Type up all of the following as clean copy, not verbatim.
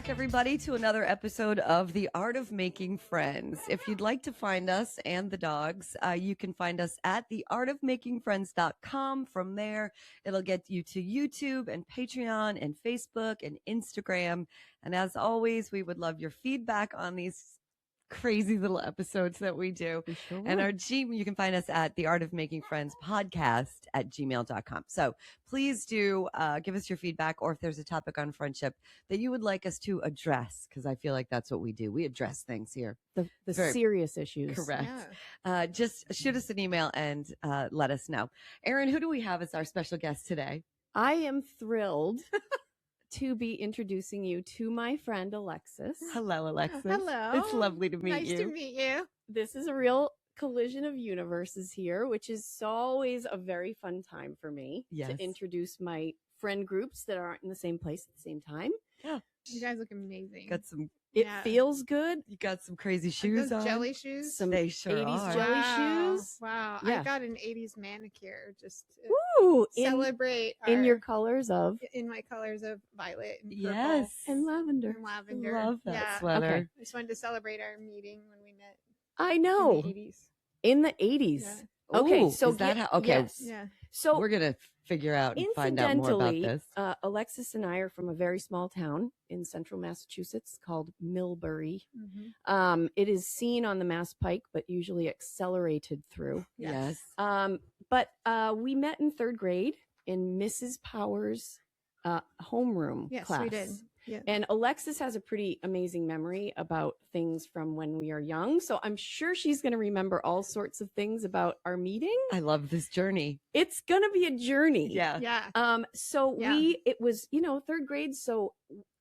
back, everybody, to another episode of The Art of Making Friends. If you'd like to find us and the dogs, you can find us at theartofmakingfriends.com. From there, it'll get you to YouTube and Patreon and Facebook and Instagram. And as always, we would love your feedback on these crazy little episodes that we do. And our you can find us at the Art of Making Friends podcast at gmail.com. So please do give us your feedback, or if there's a topic on friendship that you would like us to address, because I feel like that's what we do. We address things here. The serious issues. Correct. Yeah. Just shoot us an email and let us know. Erin, who do we have as our special guest today? I am thrilled to be introducing you to my friend Alexis. Hello, Alexis. Hello. It's lovely to meet nice you. Nice to meet you. This is a real collision of universes here, which is always a very fun time for me to introduce my friend groups that aren't in the same place at the same time. Yeah. You guys look amazing. Got some. It feels good. You got some crazy shoes on. Jelly shoes. Some they sure 80s are. jelly shoes. Wow. Yeah. I got an 80s manicure just to celebrate in your colors of in my colors of violet and purple. Yes. And lavender. And lavender. Love that sweater. Okay. I just wanted to celebrate our meeting when we met. I know. In the 80s. In the 80s. Yeah. Okay, Ooh, so is that how? Okay, yes. Yeah. So we're gonna figure out and find out more about this. Alexis and I are from a very small town in central Massachusetts called Millbury. Mm-hmm. It is seen on the Mass Pike, but usually accelerated through. Yes. But we met in third grade in Mrs. Power's homeroom class. Yes, we did. Yeah. And Alexis has a pretty amazing memory about things from when we are young. So I'm sure she's going to remember all sorts of things about our meeting. I love this journey. It's going to be a journey. Yeah. Yeah. So it was, third grade. So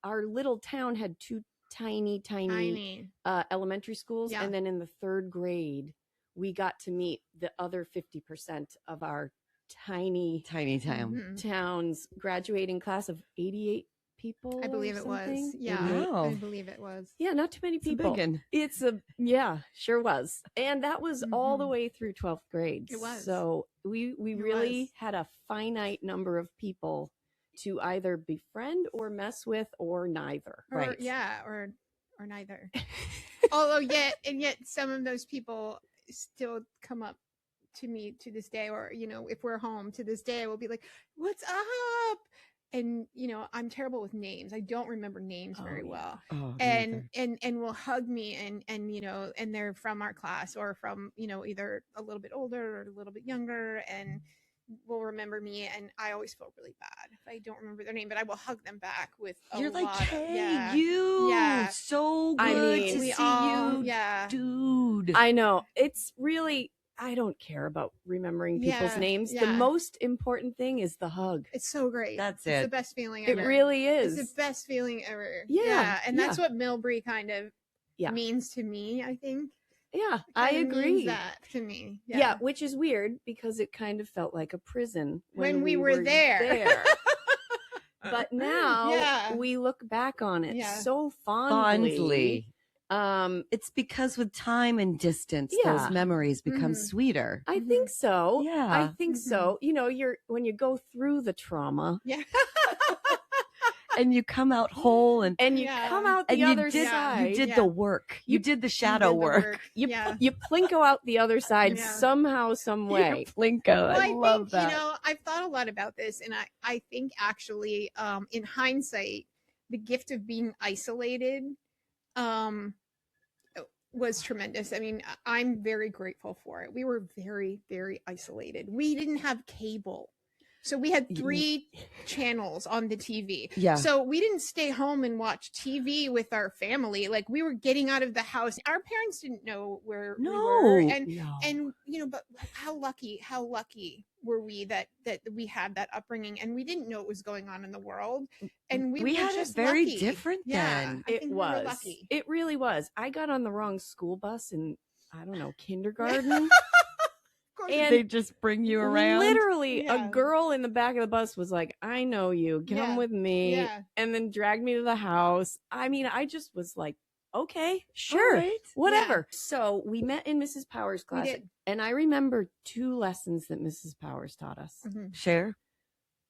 our little town had two tiny elementary schools. Yeah. And then in the third grade, we got to meet the other 50% of our tiny town. Town's graduating class of 88 people. I believe it was. Yeah. Wow. I believe it was. Yeah, not too many people. Sure was. And that was all the way through 12th grade. It was. So we really had a finite number of people to either befriend or mess with or neither. Or neither. Although yet some of those people still come up to me to this day, or if we're home to this day, I will be like, "What's up?" And I'm terrible with names. I don't remember names very well. Oh, and will hug me and and they're from our class or from either a little bit older or a little bit younger, and will remember me. And I always feel really bad if I don't remember their name, but I will hug them back with You're like, hey, yeah. so good to see you, yeah, dude. I know. It's really, I don't care about remembering people's names. Yeah. The most important thing is the hug. It's so great. That's It's it. the best feeling ever. It really is. It's the best feeling ever. Yeah. And that's what Millbury kind of Yeah. means to me, I think. Yeah, It I kinda agree. means that to me. Yeah, which is weird because it kind of felt like a prison when we were there. But now we look back on it so fondly. It's because with time and distance, those memories become sweeter. I think so. Yeah. I think so. When you go through the trauma. Yeah. And you come out whole and you come out the other side. You did the work. You did the shadow work. You plinko out the other side somehow, some way. Plinko. Well, I love that. I've thought a lot about this, and I think actually, in hindsight, the gift of being isolated, was tremendous. I mean, I'm very grateful for it. We were very, very isolated. We didn't have cable. So we had 3 channels on the TV. Yeah. So we didn't stay home and watch TV with our family. Like, we were getting out of the house. Our parents didn't know where we were. And but how lucky were we that we had that upbringing, and we didn't know what was going on in the world. And we had just it very lucky. different then. I think we were was. lucky. It really was. I got on the wrong school bus in, I don't know, kindergarten. And they just bring you around. Literally, a girl in the back of the bus was like, "I know you. Come with me," and then dragged me to the house. I mean, I just was like, "Okay, sure, whatever." Yeah. So we met in Mrs. Powers' class, and I remember 2 lessons that Mrs. Powers taught us. Share.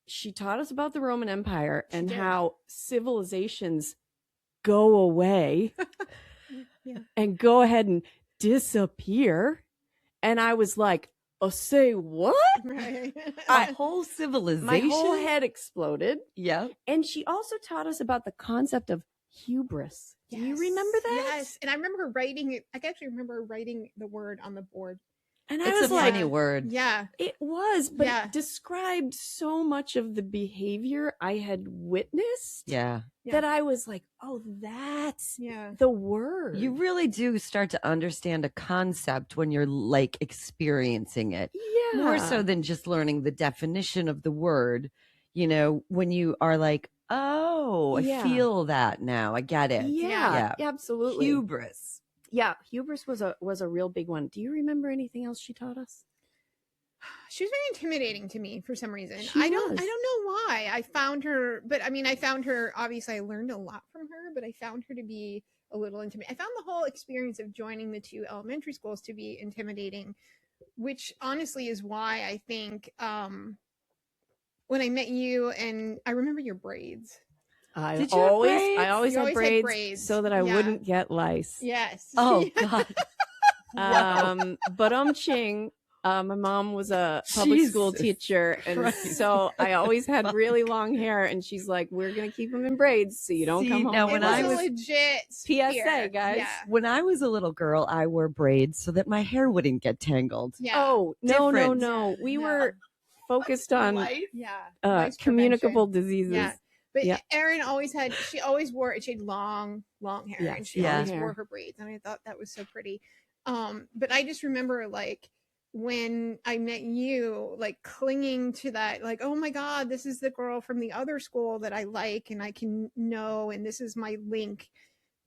She taught us about the Roman Empire and how civilizations go away and go ahead and disappear. And I was like, oh, say what? Right. A whole civilization. My whole head exploded. Yeah. And she also taught us about the concept of hubris. Do you remember that? Yes. And I remember her writing it. I actually remember writing the word on the board. And It's was a like, funny word. Yeah. It was, but it described so much of the behavior I had witnessed. Yeah. That I was like, oh, that's the word. You really do start to understand a concept when you're like experiencing it. Yeah. More so than just learning the definition of the word. You know, when you are like, oh, I feel that now. I get it. Yeah, absolutely. Hubris. Yeah, hubris was a real big one. Do you remember anything else she taught us? She was very intimidating to me for some reason. I don't know why. I found her, but I mean, I found her, obviously I learned a lot from her, but I found her to be a little intimidating. I found the whole experience of joining the 2 elementary schools to be intimidating, which honestly is why I think when I met you, and I remember your braids. I always had braids so that I wouldn't get lice. Yes. Oh God. But Ching, my mom was a public school teacher, and so I always had really long hair. And she's like, "We're gonna keep them in braids so you don't come home." Now, when I was legit PSA, guys, when I was a little girl, I wore braids so that my hair wouldn't get tangled. Yeah. Oh no, we were focused on communicable diseses. Yeah. But Erin always had long hair, and she always wore her braids, and I thought that was so pretty. But I just remember like when I met you, like clinging to that, like, oh my God, this is the girl from the other school that I like and I can know, and this is my link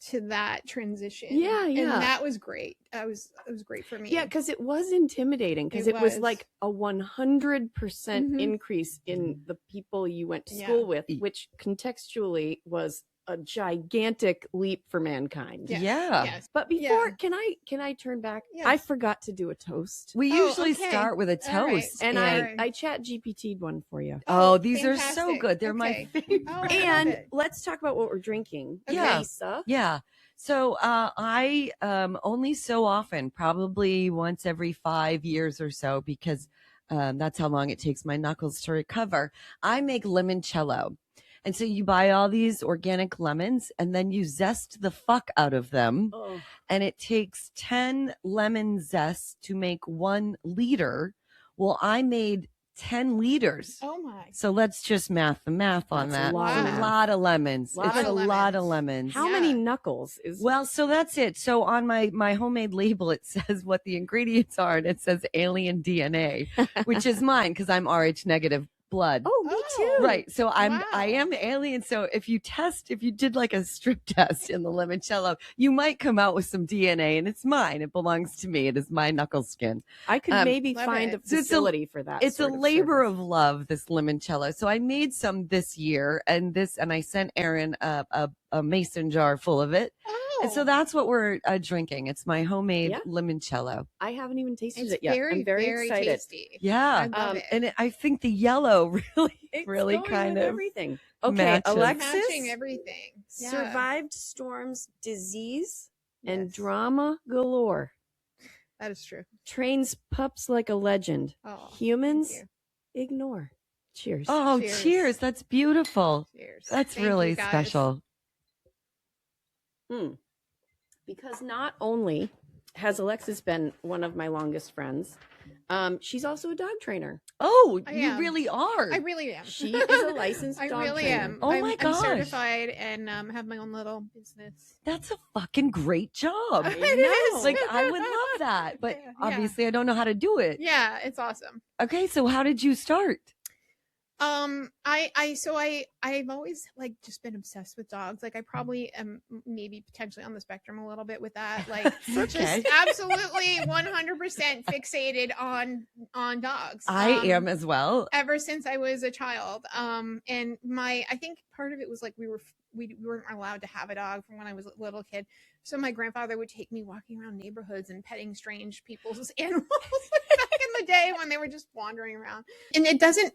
to that transition. And that was great. It was great for me. Yeah, because it was intimidating, because it was like a 100% increase in the people you went to school with, which contextually was a gigantic leap for mankind. Yes. But before, can I turn back? Yes. I forgot to do a toast. We usually start with a toast. Right. And I chat GPT'd one for you. Oh, these are so good. They're my favorite. And let's talk about what we're drinking. Lisa. Yeah. So I only so often, probably once every 5 years or so, because that's how long it takes my knuckles to recover, I make limoncello. And so you buy all these organic lemons and then you zest the fuck out of them. Oh. And it takes 10 lemon zests to make 1 liter. Well, I made 10 liters. Oh my. So let's just math on that. A lot of lemons. It's a lot of lemons. How many knuckles Well, so that's it. So on my homemade label, it says what the ingredients are, and it says alien DNA, which is mine because I'm Rh negative blood. Oh, me too. Right. So I am alien. So if you did like a strip test in the limoncello, you might come out with some DNA, and it's mine. It belongs to me. It is my knuckle skin. I could maybe find a facility for that. It's a labor of love, this limoncello. So I made some this year, and I sent Erin a mason jar full of it. And so that's what we're drinking. It's my homemade limoncello. I haven't even tasted it yet. I'm very excited. Tasty. Yeah. I love it. And I think the yellow really kind of everything. Okay, matches. Alexis, matching everything. Survived storms, disease, and drama galore. That is true. Trains pups like a legend. Oh, humans ignore. Cheers. Oh, cheers. That's beautiful. Cheers. That's really special. Because not only has Alexis been one of my longest friends, she's also a dog trainer. Oh, you really are. I really am. She is a licensed dog trainer. I really am. Oh my gosh. I'm certified and have my own little business. That's a fucking great job. It is. Like, I would love that, but obviously I don't know how to do it. Yeah, it's awesome. Okay, so how did you start? I've always like just been obsessed with dogs. Like I probably am maybe potentially on the spectrum a little bit with that. Like just absolutely 100% fixated on dogs. I am as well. Ever since I was a child. And I think part of it was like we weren't allowed to have a dog from when I was a little kid. So my grandfather would take me walking around neighborhoods and petting strange people's animals back in a day when they were just wandering around. And it doesn't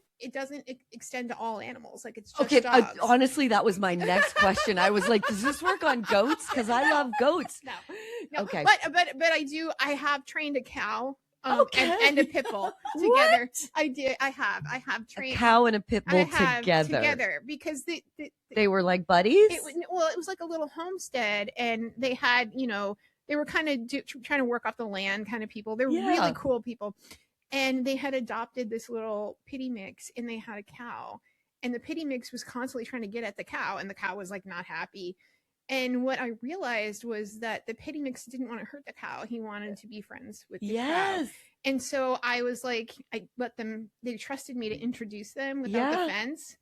extend to all animals. Like it's just Okay, dogs. honestly, that was my next question. I was like, does this work on goats? Because I love goats. No. Okay. But I have trained a cow. Okay. And a pit bull together. I have trained A cow and a pit bull together because they were like buddies. It was like a little homestead, and they had, they were kind of trying to work off the land kind of people. They're really cool people, and they had adopted this little pitty mix, and they had a cow, and the pitty mix was constantly trying to get at the cow, and the cow was like not happy. And what I realized was that the pitty mix didn't want to hurt the cow. He wanted to be friends with the cow. And so I was like, they trusted me to introduce them without the fence.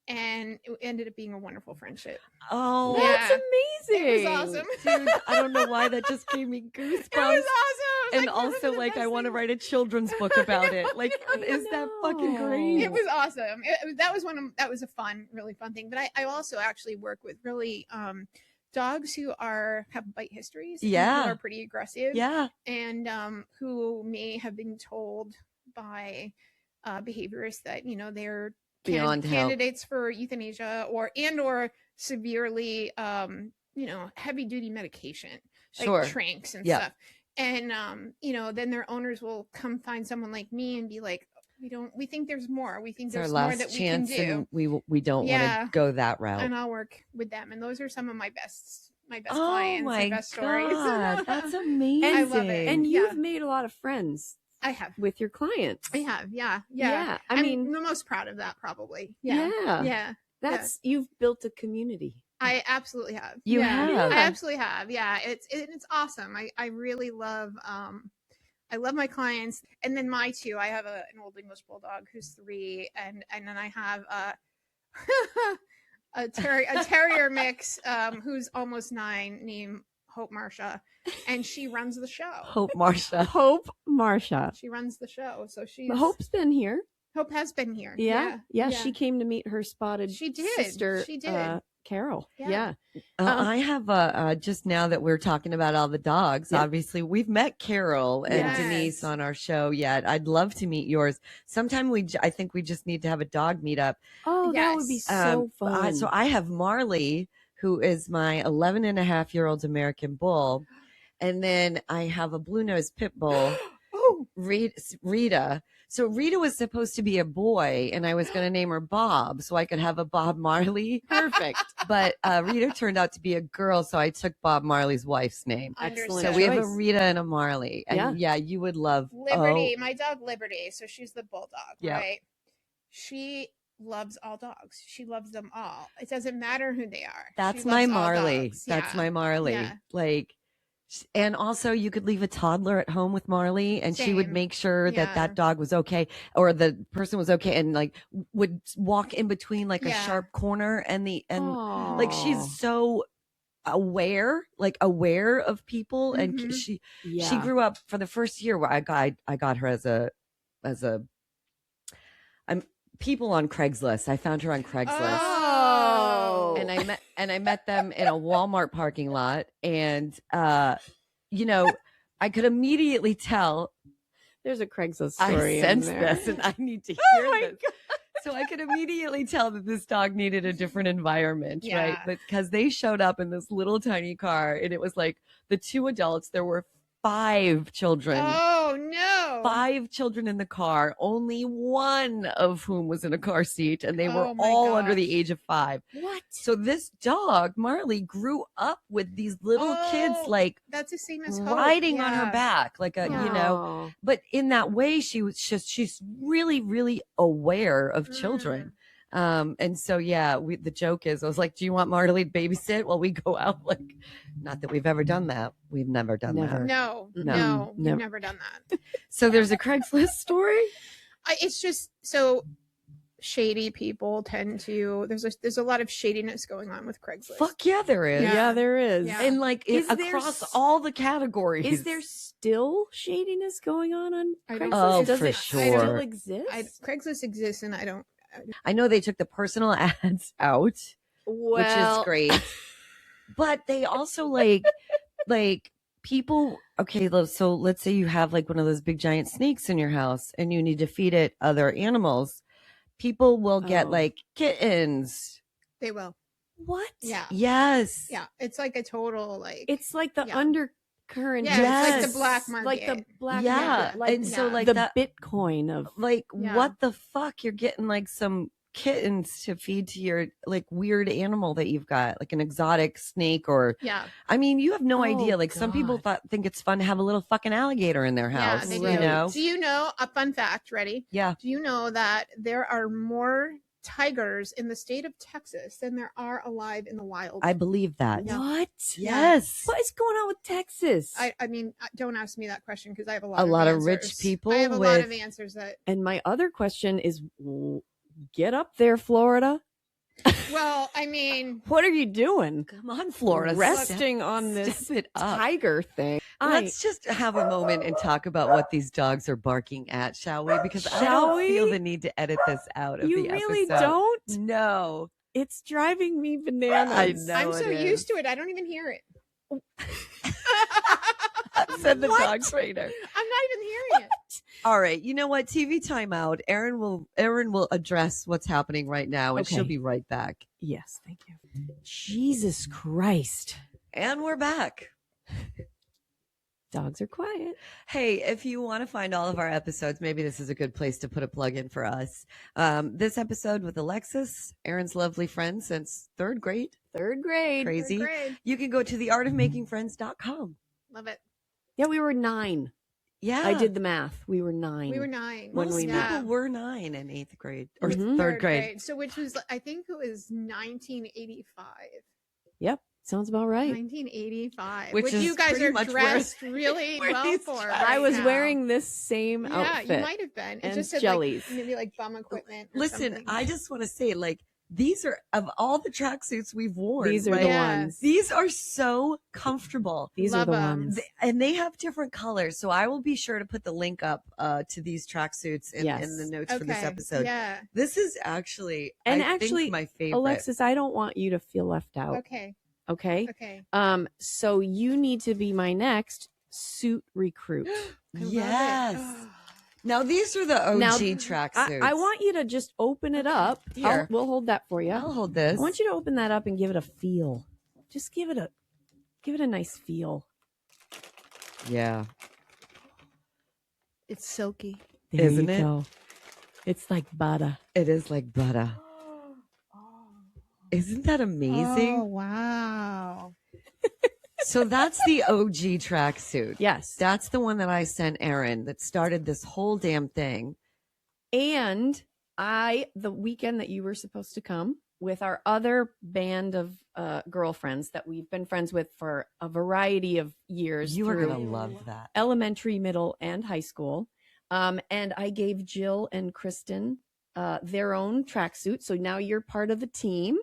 And it ended up being a wonderful friendship. Oh, that's amazing. It was awesome. Dude, I don't know why that just gave me goosebumps. It was awesome. And also, like, I want to write a children's book about it. Like, is that fucking great? It was awesome. That was a really fun thing. But I also actually work with really dogs who have bite histories. Who are pretty aggressive. And who may have been told by behaviorists that, they're beyond candidates for euthanasia or severely, heavy duty medication, like tranks and stuff. And, then their owners will come find someone like me and be like, we think there's more. We think there's more that we can do. And we don't want to go that route. And I'll work with them. And those are some of my best clients, my best stories. That's amazing. I love it. And you've made a lot of friends. I have with your clients. I have, yeah. I'm the most proud of that, probably. Yeah. You've built a community. I absolutely have. You have. I absolutely have. Yeah, it's awesome. I really love. I love my clients, and then my two. I have an old English bulldog who's 3, and then I have a terrier mix who's almost 9, named Hope Marsha, and she runs the show. Hope Marsha. She runs the show. So Hope's been here. Hope has been here. Yeah. She came to meet her spotted sister. She did. Carol. Yeah. I have just now that we're talking about all the dogs, obviously we've met Carol and Denise on our show yet. I'd love to meet yours. Sometime I think we just need to have a dog meetup. Oh, that would be so fun. So I have Marley, who is my 11-and-a-half-year-old American bull. And then I have a blue-nosed pit bull, Rita. So Rita was supposed to be a boy, and I was going to name her Bob so I could have a Bob Marley. Perfect. But Rita turned out to be a girl, so I took Bob Marley's wife's name. Excellent. So we have a Rita and a Marley. And you would love Liberty. My dog Liberty. So she's the bulldog, right? She loves all dogs. She loves them all. It doesn't matter who they are. That's my Marley. That's my Marley. Like, and also you could leave a toddler at home with Marley and she would make sure that dog was okay, or the person was okay, and like would walk in between like a sharp corner and like she's so aware of people. And she grew up for the first year where I got her as a people on Craigslist. I found her on Craigslist. Oh. And I met them in a Walmart parking lot, and I could immediately tell there's a Craigslist story. I sensed this, and I need to hear this. God. So I could immediately tell that this dog needed a different environment, right? Because they showed up in this little tiny car, and it was like the 2 adults. There were 5 children. Oh no! 5 children in the car, only 1 of whom was in a car seat, and they were all under the age of 5. What? So this dog, Marley, grew up with these little kids, like that's the same as Hope. Riding on her back, like but in that way, she's really, really aware of children. And so the joke is, I was like, do you want Marley to babysit while we go out? Like, not that we've ever done that. We've never done that. No, we've never done that. So there's a Craigslist story. It's just so shady. People tend to there's a lot of shadiness going on with Craigslist. Fuck yeah, there is. Yeah, there is. Yeah. And like across all the categories. Is there still shadiness going on Craigslist? Oh, Does for it sure. still exist? Craigslist exists, and I know they took the personal ads out, which is great. But they also like people, okay, so let's say you have like one of those big giant snakes in your house and you need to feed it other animals. People will get like kittens. They will. What? Yeah. Yes. Yeah. It's like a total like. It's like the undercurrent. Yeah. It's like the black market. Like the black market. Like, and so like the that, Bitcoin of like what the fuck? You're getting like some kittens to feed to your like weird animal that you've got, like an exotic snake or I mean, you have no idea. Like some people think it's fun to have a little fucking alligator in their house. They you do. know? Do you know a fun fact? Ready? Yeah. Do you know that there are more tigers in the state of Texas than there are alive in the wild? I believe that. What? Yes. What is going on with Texas? I mean, don't ask me that question because I have a lot of of rich people. I have a lot of answers that. And my other question is, get up there, Florida. Well, I mean, what are you doing? Come on, Florida. Resting on this tiger thing. Let's just have a moment and talk about what these dogs are barking at, shall we? Because I don't feel the need to edit this out of the episode. You really don't? No. It's driving me bananas. I know. I'm so used to it. I don't even hear it. Said the dog trainer. I'm not even hearing it. All right. You know what? TV timeout. Erin will address what's happening right now, and she'll be right back. Yes, thank you. Jesus Christ. And we're back. Dogs are quiet. Hey, if you want to find all of our episodes, maybe this is a good place to put a plug in for us. This episode with Alexis, Erin's lovely friend since third grade. Crazy. Third grade. You can go to theartofmakingfriends.com. Love it. Yeah, we were 9. Yeah. I did the math. We were 9. We were 9. When Most people were 9 in 8th grade or third grade. So which was, I think it was 1985. Yep. Sounds about right. 1985. Which is you guys pretty are much dressed really well for. I was wearing this same outfit. Yeah, you might have been. It just said jellies. like, maybe like bum equipment. Listen, something. I just want to say, like, these are, of all the tracksuits we've worn, these are the ones. These are so comfortable. These are the ones. And they have different colors. So I will be sure to put the link up to these tracksuits in the notes for this episode. Yeah. This is actually, I think my favorite. Alexis, I don't want you to feel left out. Okay. Okay. So you need to be my next suit recruit. Yes. Now these are the OG tracksuits. I want you to just open it up. Here. We'll hold that for you. I'll hold this. I want you to open that up and give it a feel. Just give it a nice feel. Yeah. It's silky. Isn't it? It's like butter. It is like butter. Isn't that amazing? Oh, wow. So that's the OG tracksuit. Yes. That's the one that I sent Erin that started this whole damn thing. And the weekend that you were supposed to come with our other band of girlfriends that we've been friends with for a variety of years. You are going to love that. Elementary, middle, and high school. And I gave Jill and Kristen their own tracksuit. So now you're part of the team.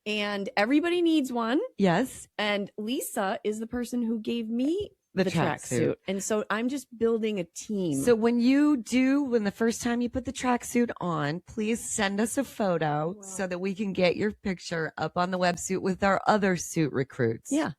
And everybody needs one. Yes. And Lisa is the person who gave me the tracksuit. And so I'm just building a team. So when the first time you put the tracksuit on, please send us a photo so that we can get your picture up on the websuit with our other suit recruits. Yeah.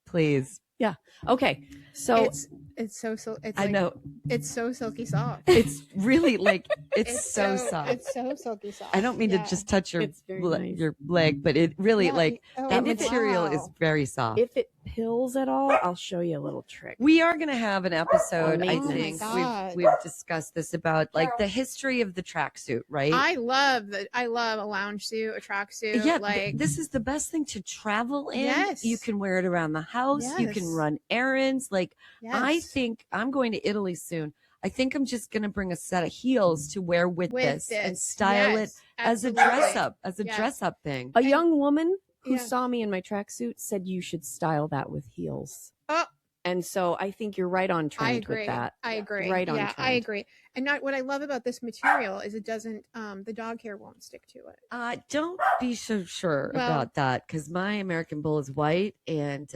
Please. Yeah. Okay. So it's so it's I know it's so silky soft. It's really like it's so soft. It's so silky soft. I don't mean to just touch your nice. your leg, but it really that material is very soft. If it pills at all, I'll show you a little trick. We are going to have an episode. I Amazing. think we've discussed this about like the history of the tracksuit, right? I love a lounge suit, a tracksuit. Yeah, like this is the best thing to travel in. Yes. You can wear it around the house. Yes. You can run errands. Like yes. I think I'm going to Italy soon. I think I'm just going to bring a set of heels to wear with this and style it as a dress up, dress up thing. A young woman who saw me in my tracksuit said you should style that with heels. Oh. And so I think you're right on trend with that. I agree. Right on trend. I agree. And what I love about this material is it doesn't, the dog hair won't stick to it. Don't be so sure about that because my American Bull is white and,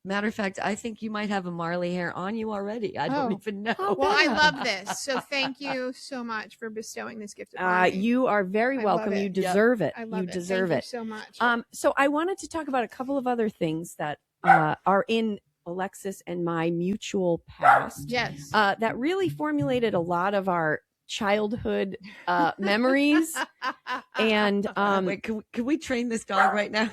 matter of fact, I think you might have a Marley hair on you already. I don't even know. Well, I love this. So thank you so much for bestowing this gift upon me. You are very welcome. You deserve it. I love you deserve Thank it you so much. So I wanted to talk about a couple of other things that are in Alexis and my mutual past. Yes. That really formulated a lot of our childhood memories. And wait, can we train this dog right now?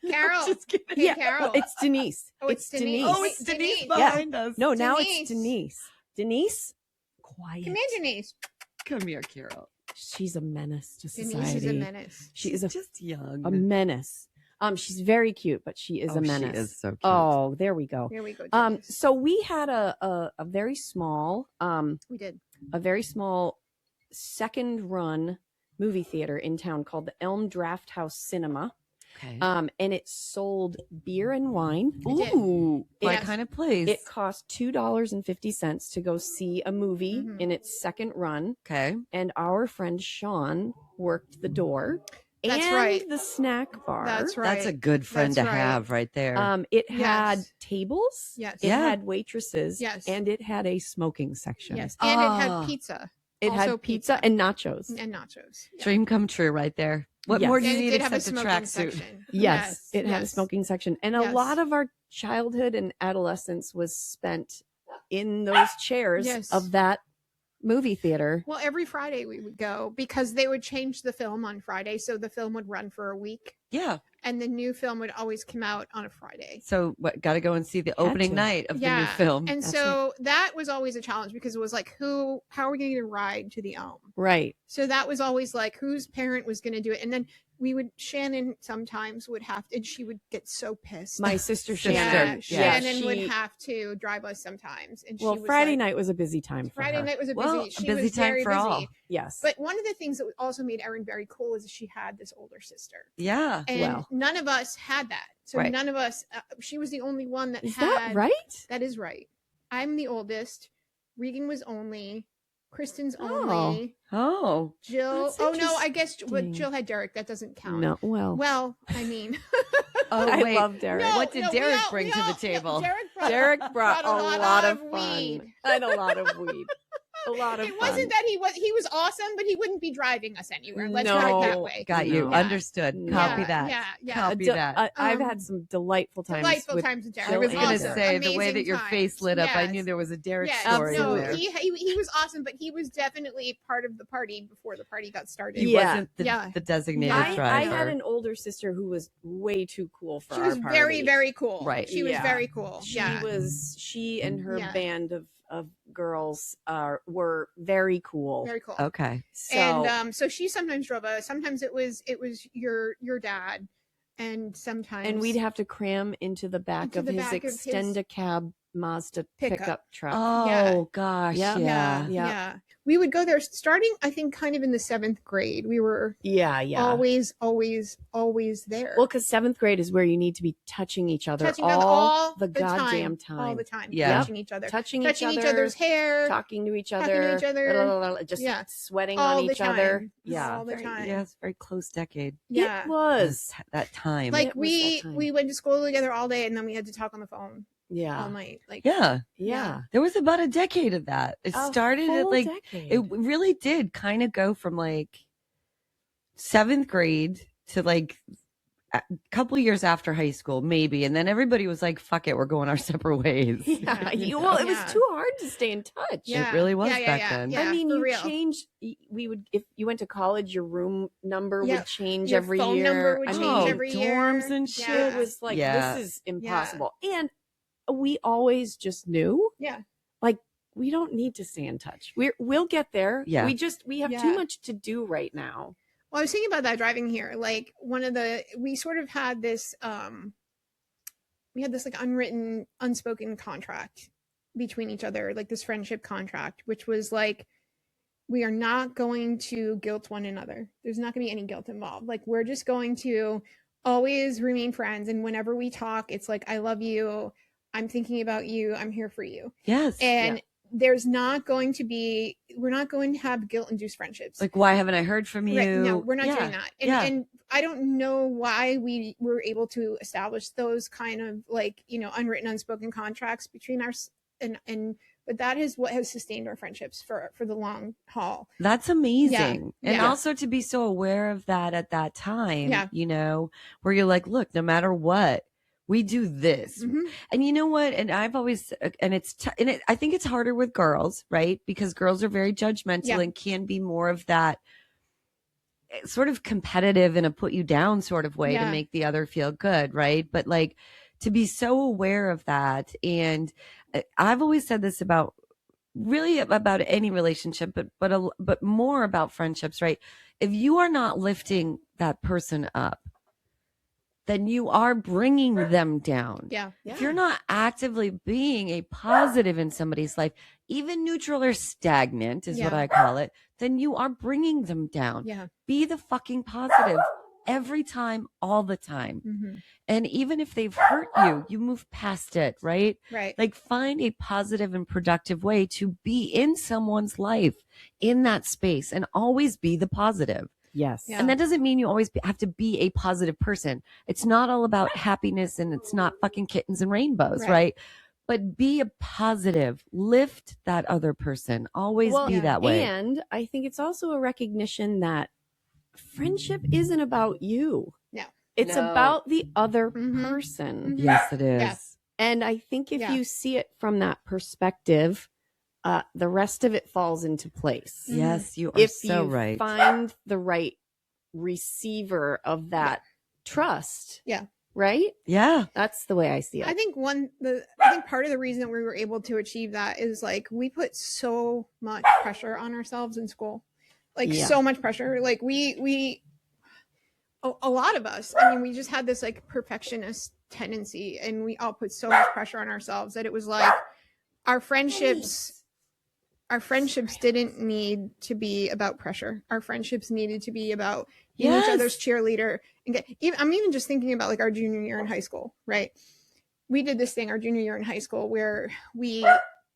Carol. Just kidding. Hey, yeah, Carol. it's Denise. Oh, it's Denise. Oh, it's Hey, Denise Denise. behind us. No, now Denise. it's Denise. Denise, quiet. Come here, Denise. Come here, Carol. She's a menace to society. Denise is a menace. She is just young. a menace. She's very cute, but she is a menace. She is so cute. Oh, there we go. Here we go. Denise. So we had a very small We did. a very small second run movie theater in town called the Elm Draft House Cinema. Okay. And it sold beer and wine. Ooh, my Yes. kind of place. It cost $2.50 to go see a movie Mhm. in its second run. Okay. And our friend Sean worked the door. That's and right. the snack bar. That's right. That's a good friend That's to right. have right there. It had Yes. tables. Yes. It Yeah. had waitresses. Yes. And it had a smoking section. Yes. And it Ah. had pizza. It Also had pizza and nachos. And nachos. Yeah. Dream come true right there. What Yes. more do you And it need did have a except a smoking tracksuit? section. Yes, it had a yes. smoking section. And a Yes. lot of our childhood and adolescence was spent in those chairs Yes. of that movie theater. Well, every Friday we would go because they would change the film on Friday. So the film would run for a week Yeah. and the new film would always come out on a Friday. So what? Got to go and see the opening to. night of the new film. And That's so that was always a challenge because it was like, how are we going to ride to the Elm? Right. So that was always like, whose parent was going to do it? And then Shannon sometimes would have to, and she would get so pissed. My sister Sister. Shannon. Yeah. Shannon would she- have to drive us sometimes. And Well, she was Friday like, night was a busy time for Friday her. night was a busy, Well, a she busy was time very for busy. all. Yes. But one of the things that also made Erin very cool is that she had this older sister. Yeah. And Wow. none of us had that. So Right. none of us, she was the only one that Is had. that right? That is right. I'm the oldest. Regan was only. Kristen's Oh. only. Oh. Jill. That's Oh no, I guess but interesting. Jill had Derek. That doesn't count. No. Well, Well, I mean, Oh I wait. love Derek. No, What did no, we Derek all- bring we to the all- table? Derek Derek brought a lot of weed. fun. And a lot of weed. A lot of It fun. wasn't that he was awesome, but he wouldn't be driving us anywhere. Let's put it No. that way. Got you. No. Yeah. Understood. No. Copy Yeah, that. yeah. Copy De- that. I've Um, had some delightful times. Delightful with times with Derek. I was Jill going and to Derek. say the way Amazing that your times. face lit up, I Yes. knew there was a Derek Yes. story No, in there. he was awesome, but he was definitely part of the party before the party got started. He Yeah. wasn't the, Yeah. the designated I driver. had an older sister who was way too cool for She our was party. very, very cool. Right. She was Yeah. very cool. She and her Yeah. band of girls were very cool. Very cool. Okay. So And so she sometimes drove us. Sometimes it was your dad, and sometimes and we'd have to cram into the back Into of the his back of his Extend-A-Cab Mazda pickup. pickup truck. Oh Yeah. gosh. Yeah. Yeah. Yeah. We would go there starting, I think, kind of in the 7th grade. We were Yeah. always there. Well, because 7th grade is where you need to be touching each other touching all the the goddamn time. all the time. Yeah. Touching each other, touching each other, other's hair, talking to each talking other, to each other. just Yeah. sweating all on the each other. time. Yeah. all the Very- time. Yeah, it's a very close decade. Yeah. It was. That time. Like It was that time. we went to school together all day, and then we had to talk on the phone all Yeah. night. Like yeah. Yeah. There was about a decade of that. It A started at full like decade. it really did kind of go from like 7th grade to like a couple years after high school, maybe, and then everybody was like, "Fuck it, we're going our separate ways." Yeah. You Well, know? it was Yeah. too hard to stay in touch. Yeah. It really was Yeah, back yeah, then. yeah. I mean, for you real. changed. We would, if you went to college, your room number Yeah. would change Your every phone year. number would I change mean, every year. dorms and Yeah. shit. it was like Yeah. this is impossible, and we always just knew. Yeah. Like we don't need to stay in touch. We'll get there. Yeah. We have Yeah. too much to do right now. Well, I was thinking about that driving here. Like we sort of had this, we had this like unwritten, unspoken contract between each other, like this friendship contract, which was like, we are not going to guilt one another. There's not going to be any guilt involved. Like we're just going to always remain friends. And whenever we talk, it's like, I love you. I'm thinking about you. I'm here for you. Yes. And there's not going to be, we're not going to have guilt-induced friendships. Like, why haven't I heard from you? Right, no, we're not Yeah. doing that. And, Yeah. and I don't know why we were able to establish those kind of like, unwritten, unspoken contracts between us but that is what has sustained our friendships for the long haul. That's amazing. And Yeah. also to be so aware of that at that time, Yeah. where you're like, look, no matter what, We do this. And you know what? And I've always, and I think it's harder with girls, right? Because girls are very judgmental and can be more of that sort of competitive in a put you down sort of way to make the other feel good, right? But like to be so aware of that. And I've always said this about any relationship, but more about friendships, right? If you are not lifting that person up, then you are bringing them down. If you're not actively being a positive in somebody's life, even neutral or stagnant is what I call it, then you are bringing them down. Be the fucking positive every time, all the time. And even if they've hurt you, you move past it, right? Like find a positive and productive way to be in someone's life in that space and always be the positive. Yes. And that doesn't mean you always have to be a positive person. It's not all about happiness and it's not fucking kittens and rainbows, right? But be a positive, lift that other person, always be that way. And I think it's also a recognition that friendship isn't about you. It's about the other person. Yes, it is. And I think if you see it from that perspective, the rest of it falls into place. Yes, you are so right. If you find the right receiver of that trust. Right? Yeah. That's the way I see it. I think part of the reason that we were able to achieve that is like we put so much pressure on ourselves in school. Like so much pressure. Like a lot of us, I mean, we just had this like perfectionist tendency and we all put so much pressure on ourselves that it was like our friendships didn't need to be about pressure. Our friendships needed to be about being each other's cheerleader. I'm even just thinking about like our junior year in high school, right? We did this thing our junior year in high school where we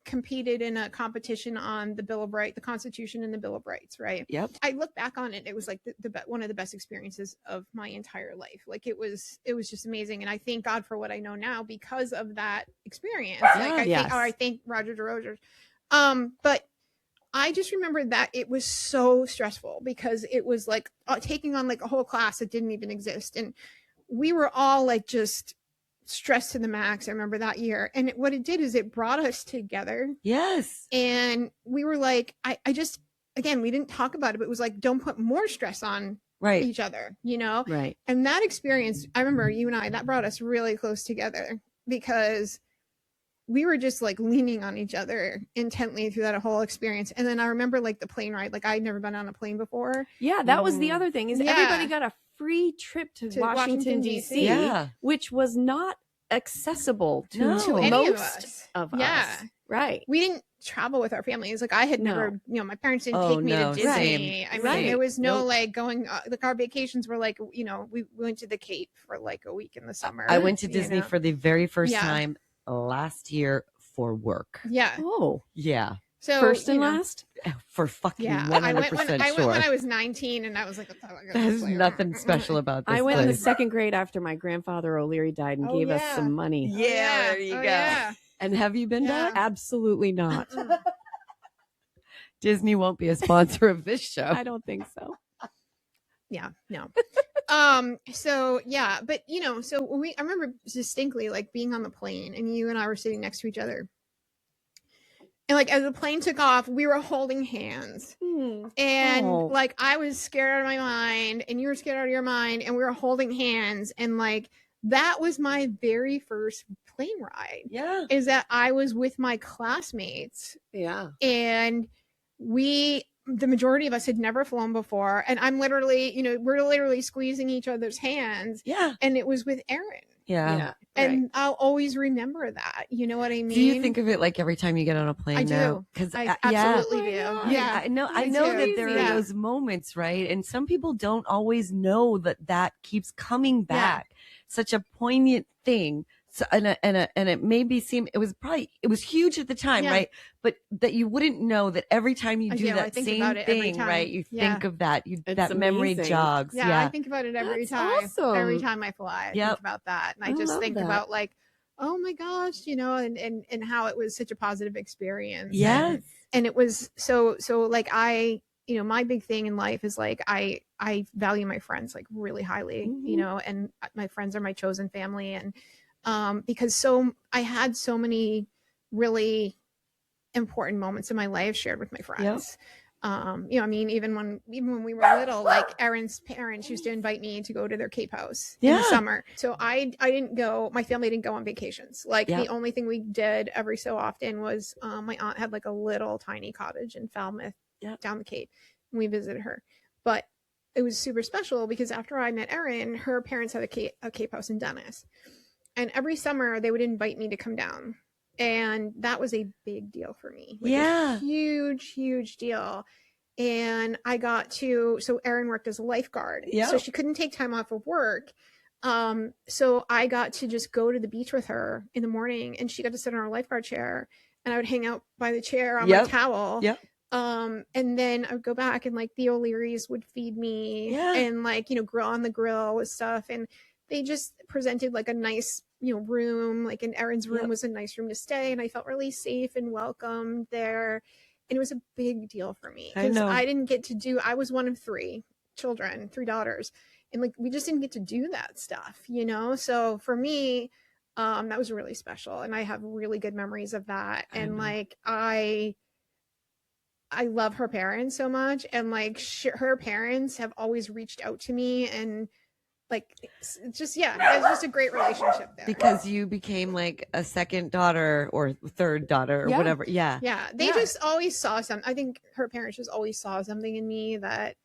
competed in a competition on the Bill of Rights, the Constitution and the Bill of Rights, right? Yep. I look back on it, it was like one of the best experiences of my entire life. Like it was just amazing. And I thank God for what I know now because of that experience. I thank Roger DeRozier. But I just remember that it was so stressful because it was like taking on like a whole class that didn't even exist. And we were all like just stressed to the max. I remember that year. And what it did is it brought us together. Yes. And we were like, I just, again, we didn't talk about it, but it was like, don't put more stress on each other, you know? Right. And that experience, I remember you and I, that brought us really close together because we were just like leaning on each other intently through that whole experience. And then I remember like the plane ride, like I'd never been on a plane before. Yeah, that was the other thing is everybody got a free trip to Washington DC, which was not accessible to most of us. Right. We didn't travel with our families. Like I had never, my parents didn't take me to Disney. I mean, there was no like going, like our vacations were like, we went to the Cape for like a week in the summer. I went to Disney for the very first time last year for work. Yeah. Oh. Yeah. So first and last? For fucking 100% I went when I was 19 and I was like, there's nothing special about this. I went in the second grade after my grandfather O'Leary died and gave us some money. Yeah, there you go. Yeah. And have you been back? Absolutely not. Disney won't be a sponsor of this show. I don't think so. Yeah, no. So yeah, but so I remember distinctly like being on the plane and you and I were sitting next to each other. And like as the plane took off, we were holding hands. And like I was scared out of my mind and you were scared out of your mind and we were holding hands. And like that was my very first plane ride. Yeah. Is that I was with my classmates. Yeah. And the majority of us had never flown before. And I'm literally, we're literally squeezing each other's hands. Yeah. And it was with Erin. Yeah. And I'll always remember that. You know what I mean? Do you think of it like every time you get on a plane? I do. Because I absolutely do. Yeah. I know that there are those moments, right? And some people don't always know that keeps coming back. Such a poignant thing. So, and it maybe it was huge at the time, right? But that you wouldn't know that every time you do that same thing, right? You think of that, that memory jogs. Yeah, I think about it every time. Awesome. Every time I fly, I think about that, and I just think about like, oh my gosh, and how it was such a positive experience. Yes, and it was so like my big thing in life is like I value my friends like really highly, and my friends are my chosen family, and because I had so many really important moments in my life shared with my friends. I mean, even when we were little, like Erin's parents used to invite me to go to their Cape house in the summer. So I didn't go, my family didn't go on vacations. Like the only thing we did every so often was, my aunt had like a little tiny cottage in Falmouth down the Cape, and we visited her. But it was super special because after I met Erin, her parents had a Cape house in Dennis. And every summer they would invite me to come down. And that was a big deal for me. Like a huge, huge deal. And I got to, so Erin worked as a lifeguard. So she couldn't take time off of work. So I got to just go to the beach with her in the morning, and she got to sit on her lifeguard chair, and I would hang out by the chair on my towel. And then I would go back, and like the O'Learys would feed me and like, grill on the grill with stuff. And they just presented like a nice, room, like in Erin's room was a nice room to stay. And I felt really safe and welcomed there. And it was a big deal for me because I didn't get to I was one of 3 children, 3 daughters. And like, we just didn't get to do that stuff, So for me, that was really special. And I have really good memories of that. And like, I love her parents so much. And like her parents have always reached out to me, and like, it's just, it's just a great relationship there. Because you became like a second daughter or third daughter or whatever. They just always saw something. I think her parents just always saw something in me that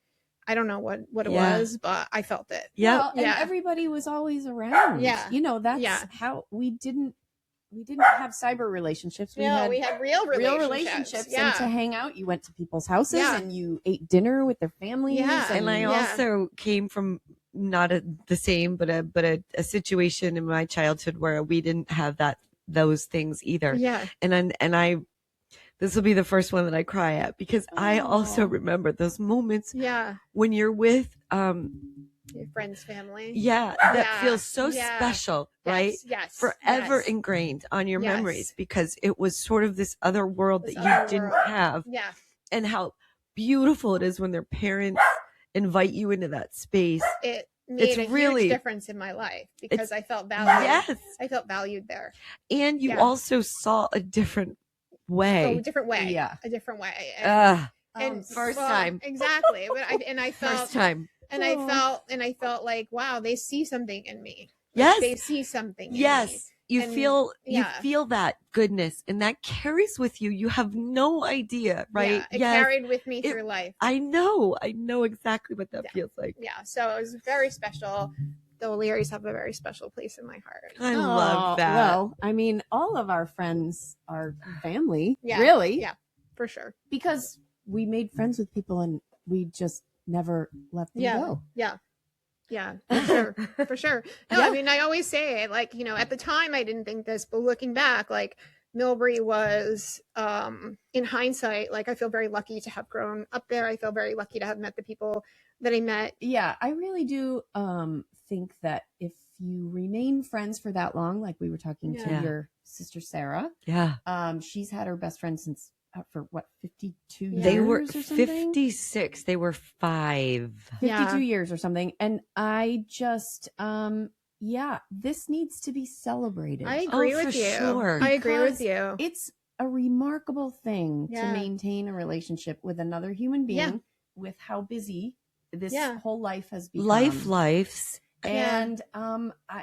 I don't know what it was, but I felt it. And everybody was always around. That's how we didn't have cyber relationships. We had real relationships. And to hang out, you went to people's houses and you ate dinner with their families. And I also came from not the same, but a situation in my childhood where we didn't have those things either. And I this will be the first one that I cry at, because I also remember those moments when you're with your friend's family. That feels so special, right? Yes. Forever ingrained on your memories, because it was sort of this other world that you didn't have. And how beautiful it is when their parents invite you into that space. It made a huge difference in my life because I felt valued. I felt valued there. And you also saw a different way. A different way. A different way. And first time. Exactly. But I felt first time. And I felt like, wow, they see something in me. Yes. They see something in me. You feel that goodness, and that carries with you. You have no idea, right? It carried with me through life. I know exactly what that feels like. So it was very special. The O'Learys have a very special place in my heart. I love that. Well, I mean, all of our friends are family, really. Yeah, for sure. Because we made friends with people and we just never let them go. Yeah, for sure. No, I mean, I always say it, like, at the time I didn't think this, but looking back, like, Millbury was, in hindsight, like, I feel very lucky to have grown up there. I feel very lucky to have met the people that I met. Yeah, I really do think that if you remain friends for that long, like we were talking to your sister Sarah. She's had her best friend since for what, 52 years? They were or 56. They were 5. 52 years or something. And I just, this needs to be celebrated. I agree with you. Sure. I agree with you. It's a remarkable thing to maintain a relationship with another human being with how busy this whole life has become. Lives. And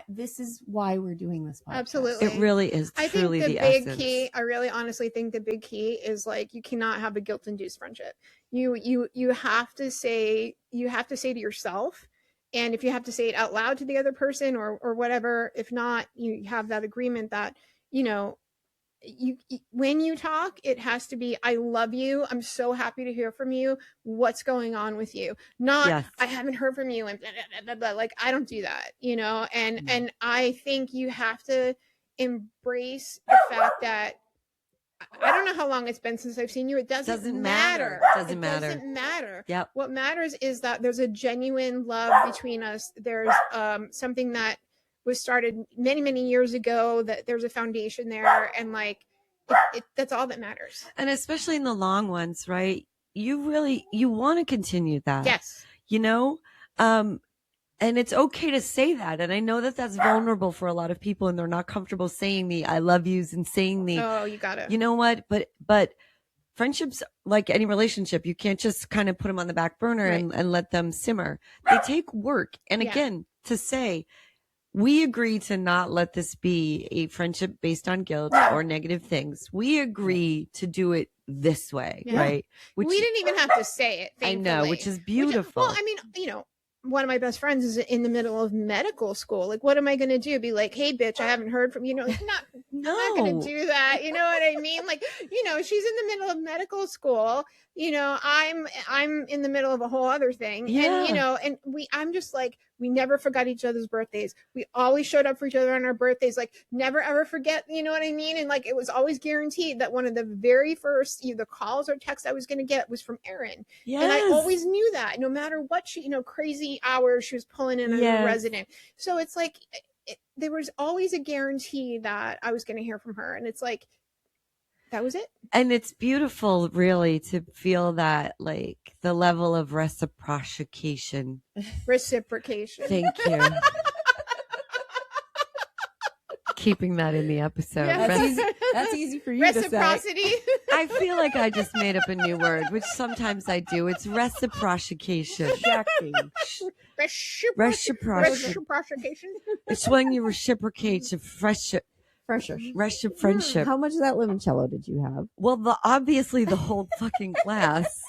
this is why we're doing this podcast. Absolutely. It really is truly the big essence. key, I really honestly think the big key is, like, you cannot have a guilt-induced friendship. You have to say to yourself, and if you have to say it out loud to the other person or whatever, if not, you have that agreement that, when you talk, it has to be, I love you. I'm so happy to hear from you. What's going on with you? Not, I haven't heard from you. And blah, blah, blah, blah. Like, I don't do that, and I think you have to embrace the fact that I don't know how long it's been since I've seen you. It doesn't matter. Doesn't matter. Yep. What matters is that there's a genuine love between us. There's something that was started many, many years ago, that there's a foundation there, and like that's all that matters. And especially in the long ones, right? You want to continue that. Yes. And it's okay to say that. And I know that that's vulnerable for a lot of people, and they're not comfortable saying the I love yous and saying the, oh, you got it. You know what? But friendships, like any relationship, you can't just kind of put them on the back burner and let them simmer. They take work. And again, to say, we agree to not let this be a friendship based on guilt or negative things. We agree to do it this way, right? Which, we didn't even have to say it. Thankfully. I know, which is beautiful. Well, I mean, you know, one of my best friends is in the middle of medical school. Like, what am I going to do? Be like, hey, bitch, I haven't heard from you. Like, I'm not going to do that. You know what I mean? Like, you know, she's in the middle of medical school. You know, I'm in the middle of a whole other thing. Yeah. And, you know, and I'm just like, we never forgot each other's birthdays. We always showed up for each other on our birthdays. Like, never, ever forget, you know what I mean? And like, it was always guaranteed that one of the very first either calls or texts I was going to get was from Erin. Yes. And I always knew that no matter what she, you know, crazy hours she was pulling in as a resident. So it's like, there was always a guarantee that I was going to hear from her. And it's like, that was it. And it's beautiful, really, to feel that, like, the level of reciprocation. Reciprocation. Thank you. Keeping that in the episode. Yeah, that's easy for you to say. Reciprocity. I feel like I just made up a new word, which sometimes I do. It's reciprocation. Reciprocation. It's when you reciprocate to friendship. How much of that limoncello did you have? Well, obviously the whole fucking glass.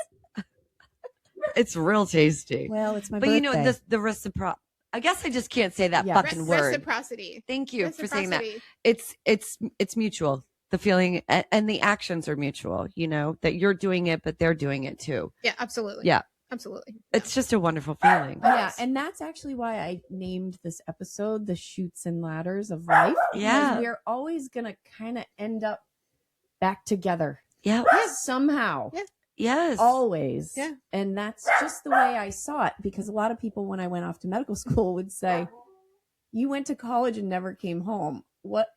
It's real tasty. Well, it's my birthday. But you know, the reciprocity. I guess I just can't say that fucking word. Reciprocity. Thank you for saying that. It's mutual. The feeling and the actions are mutual, you know, that you're doing it, but they're doing it too. Yeah, absolutely. Yeah. Absolutely. It's just a wonderful feeling. Yeah. And that's actually why I named this episode The Chutes and Ladders of Life. Yeah. We're always going to kind of end up back together. Yeah. Somehow. Yeah. Yes. Always. Yeah. And that's just the way I saw it, because a lot of people, when I went off to medical school, would say, you went to college and never came home. What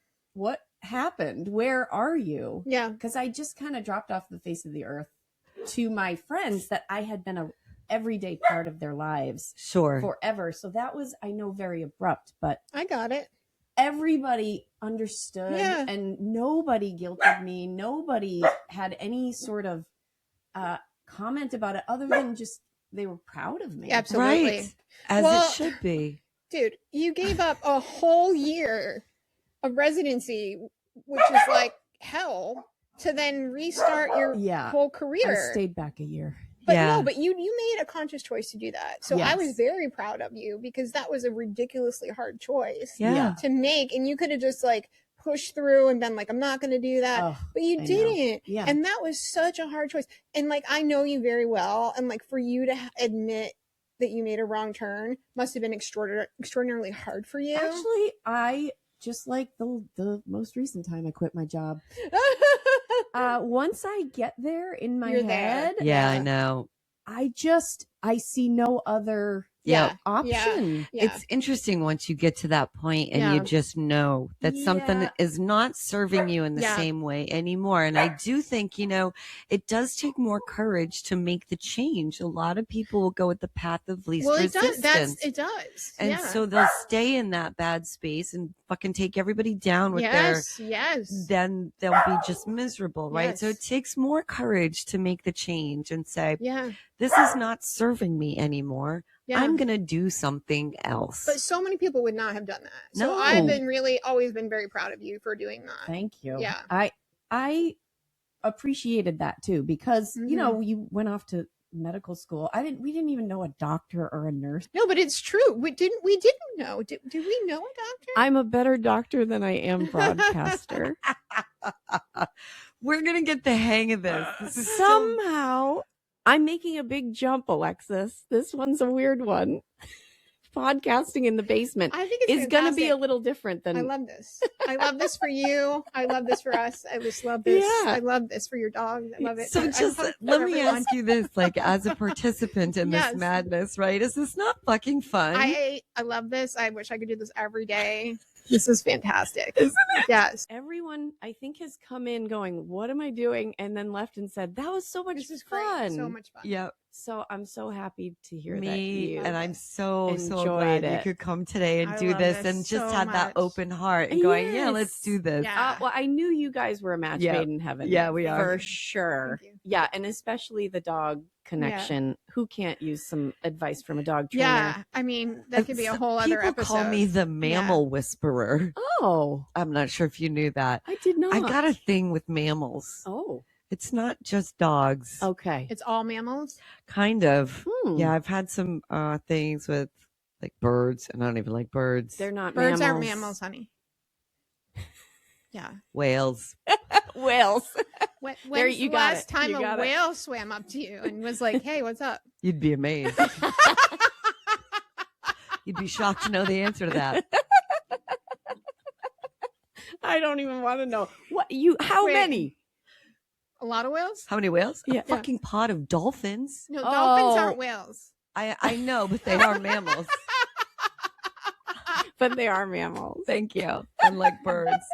happened? Where are you? Yeah. Because I just kind of dropped off the face of the earth to my friends that I had been a everyday part of their lives forever. So that was, I know, very abrupt, but I got it. Everybody understood and nobody guilted me. Nobody had any sort of comment about it other than just they were proud of me. Absolutely. Right. As it should be. Dude, you gave up a whole year of residency, which is like hell, to then restart your whole career. I stayed back a year. But no, but you made a conscious choice to do that. So I was very proud of you, because that was a ridiculously hard choice to make. And you could have just like pushed through and been like, I'm not going to do that. But you didn't. Yeah. And that was such a hard choice. And like, I know you very well. And like, for you to admit that you made a wrong turn must have been extraordinarily hard for you. Actually, I just like the most recent time I quit my job. Once I get there in my head, I know. I see no other option. Yeah. It's interesting once you get to that point and you just know that something is not serving you in the same way anymore. And I do think, you know, it does take more courage to make the change. A lot of people will go with the path of least resistance. It does. And so they'll stay in that bad space and fucking take everybody down with then they'll be just miserable, right? Yes. So it takes more courage to make the change and say, this is not serving me anymore. Yeah. I'm going to do something else. But so many people would not have done that. So I've been always been very proud of you for doing that. Thank you. Yeah. I appreciated that too, because, you know, you went off to medical school. We didn't even know a doctor or a nurse. No, but it's true. We didn't know. Did we know a doctor? I'm a better doctor than I am broadcaster. We're going to get the hang of this. Somehow I'm making a big jump, Alexis. This one's a weird one. Podcasting in the basement is going to be a little different than. I love this. I love this for you. I love this for us. I just love this. Yeah. I love this for your dog. I love it. So just let me ask you this, like, as a participant in this madness, right? Is this not fucking fun? I love this. I wish I could do this every day. This is fantastic. Isn't it? Yes. Everyone, I think, has come in going, what am I doing? And then left and said, that was so much fun. Great. So much fun. Yep. So I'm so happy to hear that Me, you and I'm so enjoyed glad you it. could come today and I do love this this and just so had that much. open heart and going, yeah, let's Yes. do this. Yeah. Well, I knew you guys were a match Yeah. made in heaven. Yeah, we are. For sure. Thank you. Yeah, and especially the dog connection. Who can't use some advice from a dog trainer? Yeah, I mean, that could be a whole other People episode. call me the mammal whisperer. Oh, I'm not sure if you knew that. I did not. I got a thing with mammals. Oh, It's not just dogs. okay. It's all mammals? Kind of. Hmm. Yeah, I've had some things with like birds, and I don't even like birds. They're not Birds mammals. aren't mammals, honey. Yeah. Whales. Whales. When's There, the you got last it. time You a got it. whale swam up to you and was like, hey, what's up? You'd be amazed. You'd be shocked to know the answer to that. I don't even want to know. What you how Wait. many? A lot of whales? How many whales? Yeah. A fucking pod of dolphins. No, dolphins Oh. aren't whales. I know, but they are mammals. But they are mammals. Thank you. Unlike birds.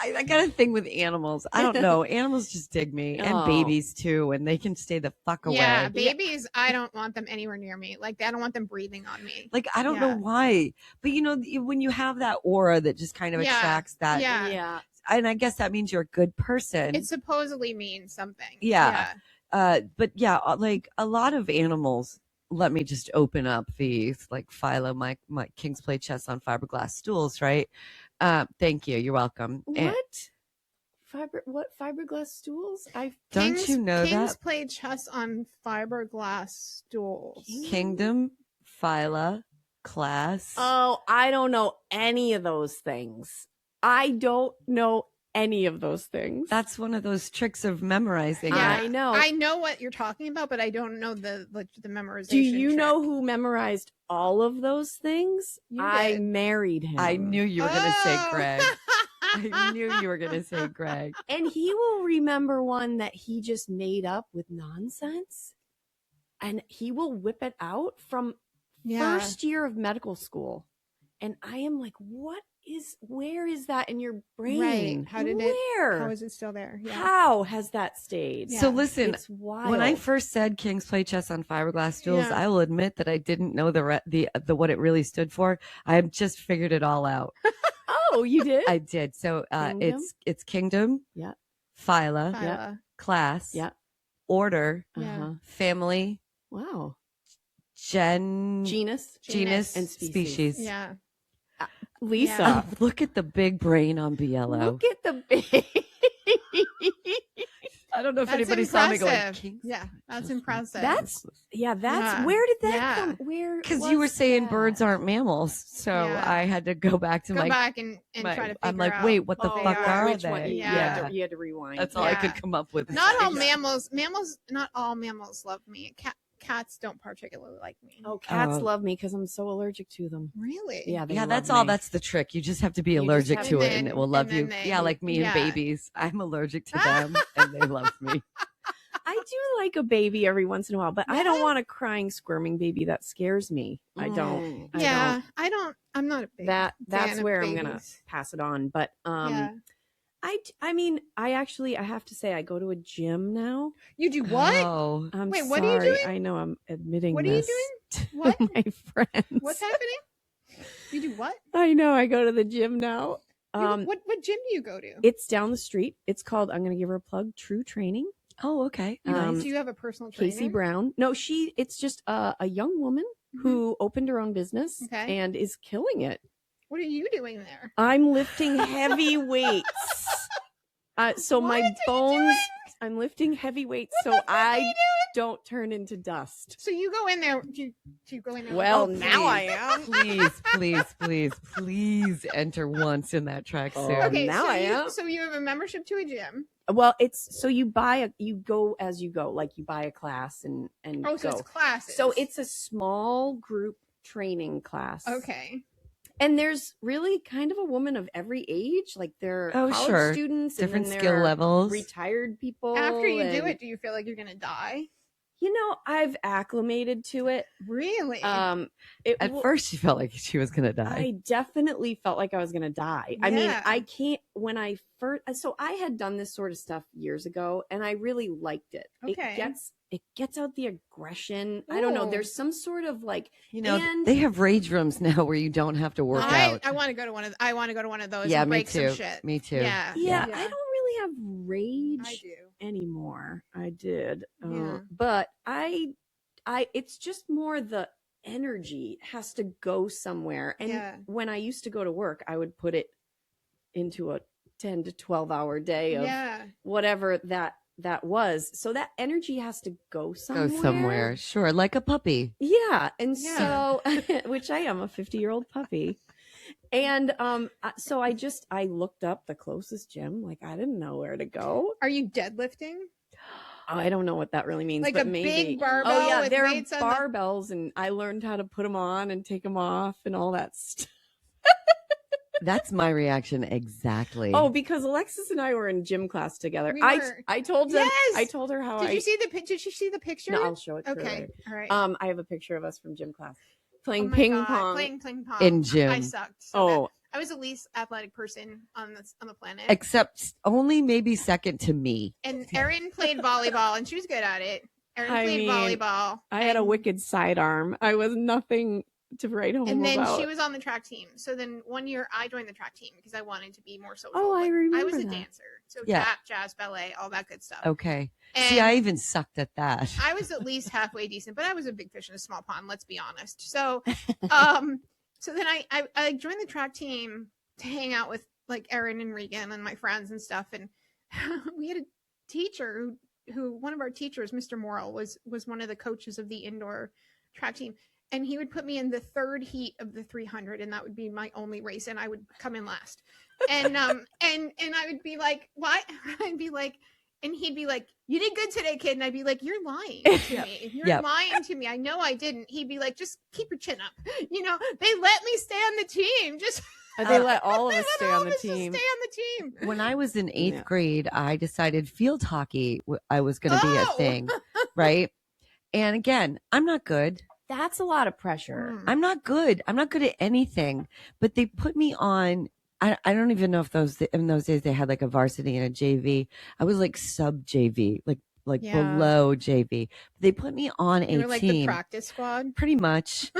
I got a thing with animals. I don't know. Animals just dig me. And Oh. babies too. And they can stay the fuck away. Yeah, babies, I don't want them anywhere near me. Like, I don't want them breathing on me. Like, I don't Yeah. know why. But you know, when you have that aura that just kind of Yeah. attracts that. Yeah. Yeah. And I guess that means you're a good person. It supposedly means something. Yeah. But yeah, like a lot of animals, let me just open up these, like Philo, my King's Play chess on fiberglass stools, right? Thank you. You're welcome. And What fiberglass stools? don't you know Kings that? play chess on fiberglass stools. Kingdom, Phyla, class. Oh, I don't know any of those things. I don't know any of those things. That's one of those tricks of memorizing. Yeah. it. I know. I know what you're talking about, but I don't know the memorization. Do you trick. know who memorized all of those things? You I did. married him. I knew you were going to say Oh. Greg. I knew you were going to say Greg. And he will remember one that he just made up with nonsense. And he will whip it out from first year of medical school. And I am like, where is that in your brain? Right. How did it? Where? How is it still there? Yeah. How has that stayed? Yeah. So listen, It's wild. when I first said Kings Play Chess on fiberglass stools, Yeah. I will admit that I didn't know the what it really stood for. I have just figured it all out. Oh, you did? I did. So Kingdom? it's kingdom, Yeah. phyla, Phyla. class, Yeah. order, Yeah. Uh-huh. family, Wow. genus, Genus. And species. Yeah. Lisa. Yeah. Look at the big brain on Biello. Look at the big. I don't know if That's anybody saw me going. impressive. Kings Yeah, that's impressive. That's Yeah. where did that Yeah. come? Where? because you were was saying that? birds aren't mammals, so Yeah. I had to go back to Go my. back and my- try to figure I'm like, out. wait, what the what fuck they are Which they? one? Yeah. You had to rewind. That's all I Yeah. could come up with. Not all Yeah. mammals. Not all mammals love me. Cats don't particularly like me. Oh, cats Oh. love me because I'm so allergic to them. Really? Yeah, they Yeah, love that's all. me. That's the trick. You just have to be You just allergic have to to- it, and it will love and you. then Yeah, like me and yeah. babies. I'm allergic to them, and they love me. I do like a baby every once in a while, but I don't Yeah. want a crying, squirming baby. That scares me. I don't. I Yeah, don't. I don't. I'm not a big That's fan of where I'm gonna babies. pass it on. But Yeah. I mean, I have to say, I go to a gym now. You do what? Oh, I'm Wait, sorry. what are you doing? I know I'm admitting What are you this doing? to What? my friends. What's happening? You do what? I know. I go to the gym now. What gym do you go to? It's down the street. It's called, I'm going to give her a plug, True Training. oh, okay. Do you have a personal trainer? Casey Brown. No, it's just a young woman Mhm. who opened her own business Okay. and is killing it. What are you doing there? I'm lifting heavy weights. So What my are you bones, doing? I'm lifting heavy weights so the fuck are I you doing? don't turn into dust. So you go in there. Do you go in there? Well, Oh, now I please. am. please enter once in that tracksuit. Oh, Okay, now so I am. So you have a membership to a gym. Well, it's so you go as you go, like you buy a class and Oh, so go. it's classes. So it's a small group training class. okay. And there's really kind of a woman of every age. Like there are Oh, college sure. students, Different and then skill there are levels. retired people. After you do and, it, do you feel like you're gonna die? you know, I've acclimated to it. Really? At first, she felt like she was gonna die. I definitely felt like I was going to die. I mean, Yeah. I can't, so I had done this sort of stuff years ago and I really liked it. Okay. It gets it gets out the aggression. I don't know. There's some sort of like, they have rage rooms now where you don't have to work out. I want to go to one of. I want to go to one of those. Yeah, and break me too. Some shit. Me too. Yeah. I don't really have rage anymore. I did, but it's just more the energy has to go somewhere. And when I used to go to work, I would put it into a 10 to 12 hour day of whatever that was. So that energy has to go somewhere. Sure. Like a puppy. Yeah. And so, which I am, a 50-year-old puppy. And so I looked up the closest gym. Like, I didn't know where to go. Are you deadlifting? I don't know what that really means. Like but a maybe. big barbell. Oh yeah, with there are weights on barbells, and I learned how to put them on and take them off and all that stuff. That's my reaction exactly. Oh, because Alexis and I were in gym class together. I told them. Yes! I told her how. Did you see the picture? No, I'll show it. Okay, all right. I have a picture of us from gym class playing ping pong. Playing ping pong in gym. I sucked. So bad. I was the least athletic person on the planet, except only maybe second to me. And Erin played volleyball, and she was good at it. Erin played volleyball. I had a wicked sidearm. I was nothing to write home about. And then she was on the track team. So then one year I joined the track team because I wanted to be more social. Oh, I remember. I was a dancer. So tap, jazz, ballet, all that good stuff. Okay. And see, I even sucked at that. I was at least halfway decent, but I was a big fish in a small pond, let's be honest. So so then I joined the track team to hang out with like Erin and Regan and my friends and stuff. And we had a teacher who one of our teachers, Mr. Morrill, was one of the coaches of the indoor track team. And he would put me in the third heat of the 300, and that would be my only race, and I would come in last. And and I would be like, "Why?" I'd be like, and he'd be like, "You did good today, kid." And I'd be like, "You're lying to me. You're lying to me. I know I didn't." He'd be like, "Just keep your chin up. You know, they let me stay on the team. Just." They let all of us stay on the team. Stay on the team. When I was in 8th grade, I decided field hockey I was going to be a thing, right? And again, I'm not good. That's a lot of pressure. I'm not good. I'm not good at anything. But they put me on. I don't even know if in those days they had like a varsity and a JV. I was like sub JV, like below JV. They put me on a like team. The practice squad, pretty much.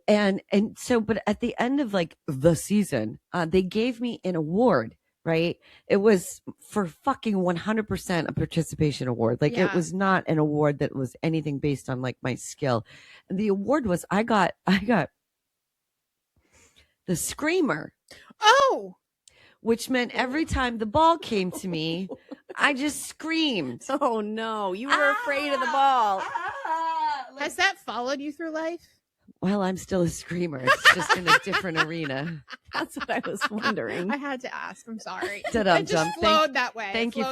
and so, but at the end of like the season, they gave me an award. Right. It was for fucking 100% a participation award. Like it was not an award that was anything based on like my skill. And the award was I got the screamer. Oh, which meant every time the ball came to me, I just screamed. Oh no, you were afraid of the ball. Has that followed you through life? Well, I'm still a screamer. It's just in a different arena. That's what I was wondering. I had to ask. I'm sorry. It just flowed that way. Thank you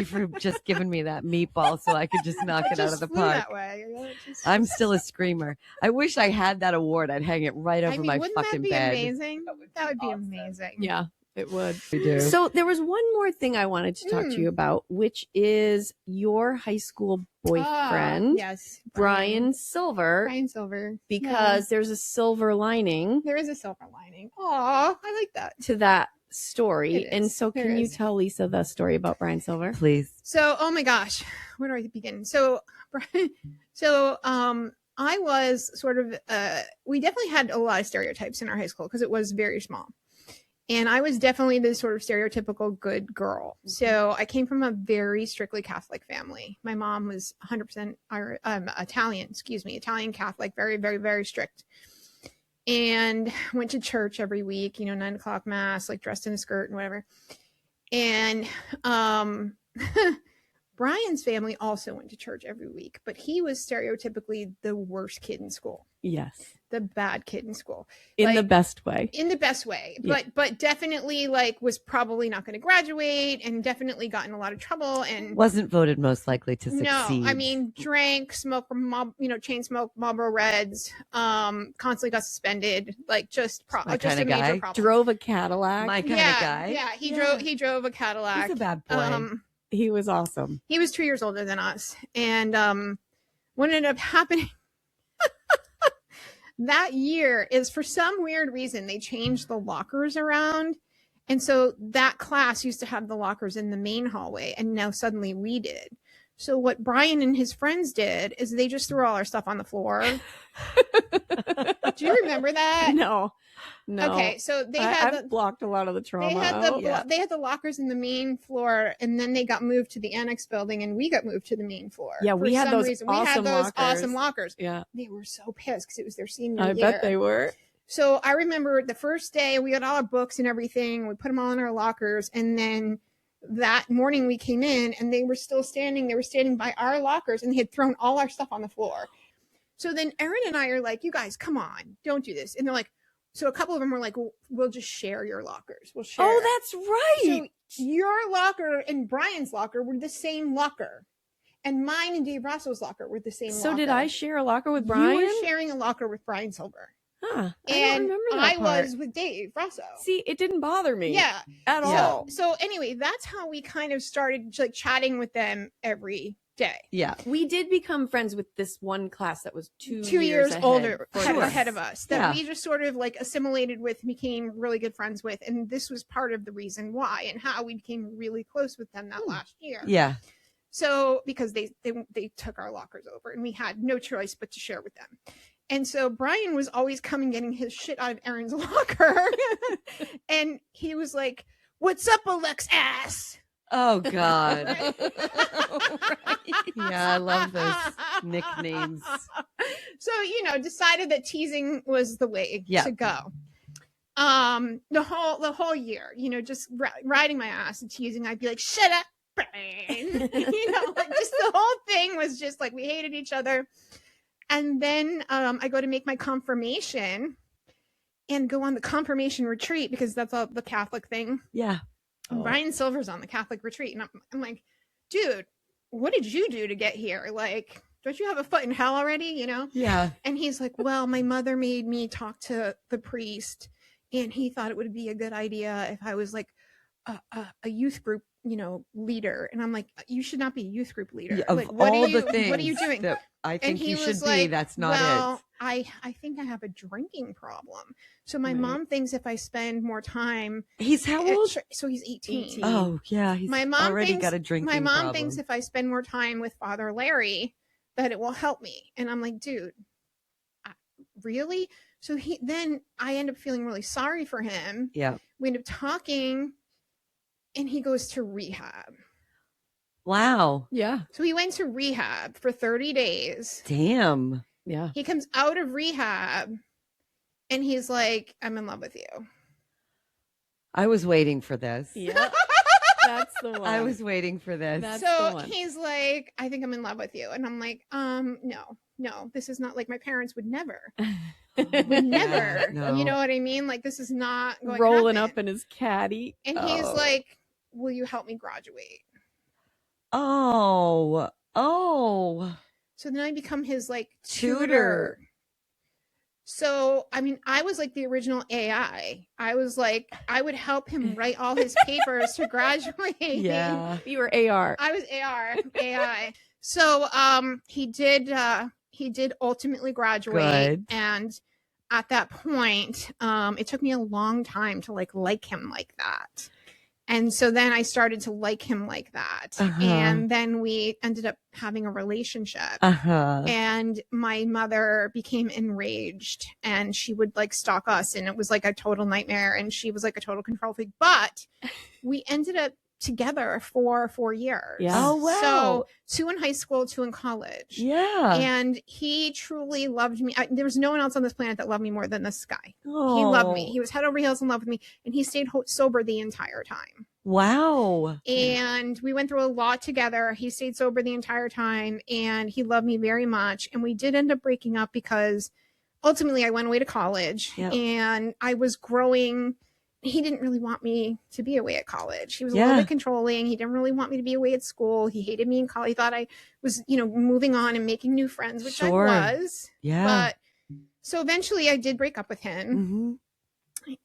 for just giving me that meatball so I could just knock it out of the park. That way. I'm still a screamer. I wish I had that award. I'd hang it right over my fucking bed. Amazing? That would be amazing. Yeah. It would. Do. So there was one more thing I wanted to talk to you about, which is your high school boyfriend. Yes. Brian Silver. Brian Silver. Because there's a silver lining. There is a silver lining. Aw, I like that. To that story. And so can you tell Lisa the story about Brian Silver? Please. So, oh my gosh, where do I begin? So, I was sort of, we definitely had a lot of stereotypes in our high school because it was very small. And I was definitely the sort of stereotypical good girl. So I came from a very strictly Catholic family. My mom was 100% Italian Catholic, very, very, very strict. And went to church every week, 9:00 mass, like dressed in a skirt and whatever. And Brian's family also went to church every week, but he was stereotypically the worst kid in school. Yes. The bad kid in school. In the best way. In the best way. Yeah. But definitely was probably not going to graduate and definitely got in a lot of trouble and wasn't voted most likely to succeed. No, I mean, drank, smoked, chain smoked Marlboro Reds, constantly got suspended, just a major problem. Drove a Cadillac. My kind of guy. Yeah, he drove a Cadillac. He's a bad boy. He was awesome. He was 2 years older than us. And what ended up happening that year is for some weird reason, they changed the lockers around. And so that class used to have the lockers in the main hallway. And now suddenly we did. So what Brian and his friends did is they just threw all our stuff on the floor. Do you remember that? No. Okay, so I've blocked a lot of the trauma. They had the lockers in the main floor, and then they got moved to the annex building, and we got moved to the main floor. Yeah, we had those awesome lockers. Yeah, they were so pissed because it was their senior year. I bet they were. So I remember the first day we had all our books and everything. We put them all in our lockers, and then that morning we came in, and they were still standing. They were standing by our lockers, and they had thrown all our stuff on the floor. So then Erin and I are like, "You guys, come on, don't do this." And they're like, so a couple of them were like, we'll just share your lockers. We'll share. Oh, that's right. So your locker and Brian's locker were the same locker. And mine and Dave Rosso's locker were the same locker. So did I share a locker with Brian? You were sharing a locker with Brian Silver. Huh. I and don't remember that part. Was with Dave Rosso. See, it didn't bother me. Yeah. At all. So anyway, that's how we kind of started like chatting with them every day. Yeah. We did become friends with this one class that was 2 years older ahead of us that we just sort of like assimilated with, became really good friends with. And this was part of the reason why and how we became really close with them that last year. Yeah. So because they took our lockers over and we had no choice but to share with them. And so Brian was always coming getting his shit out of Erin's locker. And he was like, "What's up, Alexis?" Oh, God. Right. Yeah, I love those nicknames. So, decided that teasing was the way to go. The whole year, just riding my ass and teasing. I'd be like, "Shut up, Brian." Like just the whole thing was just like we hated each other. And then I go to make my confirmation and go on the confirmation retreat because that's all the Catholic thing. Yeah. And Brian Silver's on the Catholic retreat. And I'm like, "Dude, what did you do to get here? Like, don't you have a foot in hell already, Yeah. And he's like, "Well, my mother made me talk to the priest, and he thought it would be a good idea if I was like a youth group, leader." And I'm like, "You should not be a youth group leader. Yeah, like, what are you doing? That I think you should be. Like, that's not it. I think I have a drinking problem. So my mom thinks if I spend more time, he's how old? So he's 18. Oh yeah, he's already got a drinking problem. My mom thinks if I spend more time with Father Larry, that it will help me. And I'm like, dude, really? So then I end up feeling really sorry for him. Yeah. We end up talking, and he goes to rehab. Wow. Yeah. So he went to rehab for 30 days. Damn. Yeah. He comes out of rehab and he's like, "I'm in love with you." I was waiting for this. Yeah. That's the one. I was waiting for this. That's so he's like, "I think I'm in love with you." And I'm like, no, this is not like my parents would never. Never. No. You know what I mean? Like, this is not going to rolling happen. up in his caddy. And he's like, "Will you help me graduate?" Oh. So then I become his like tutor. So, I mean, I was like the original AI. I was like, I would help him write all his papers to graduate. Yeah. You were AR. I was AI. So, he did ultimately graduate. Good. And at that point, it took me a long time to like him like that. And so then I started to like him like that. And then we ended up having a relationship. And my mother became enraged and she would like stalk us. And it was like a total nightmare. And she was like a total control freak. But we ended up together for 4 years. Yeah. Oh, wow. So 2 in high school, 2 in college. Yeah. And he truly loved me. There was no one else on this planet that loved me more than this guy. Oh. He loved me. He was head over heels in love with me. And he stayed sober the entire time. Wow. And we went through a lot together. He stayed sober the entire time and he loved me very much. And we did end up breaking up because ultimately I went away to college and I was growing. He didn't really want me to be away at college. He was a little bit controlling. He didn't really want me to be away at school. He hated me in college. He thought I was, moving on and making new friends, which I was. Yeah. But so eventually I did break up with him.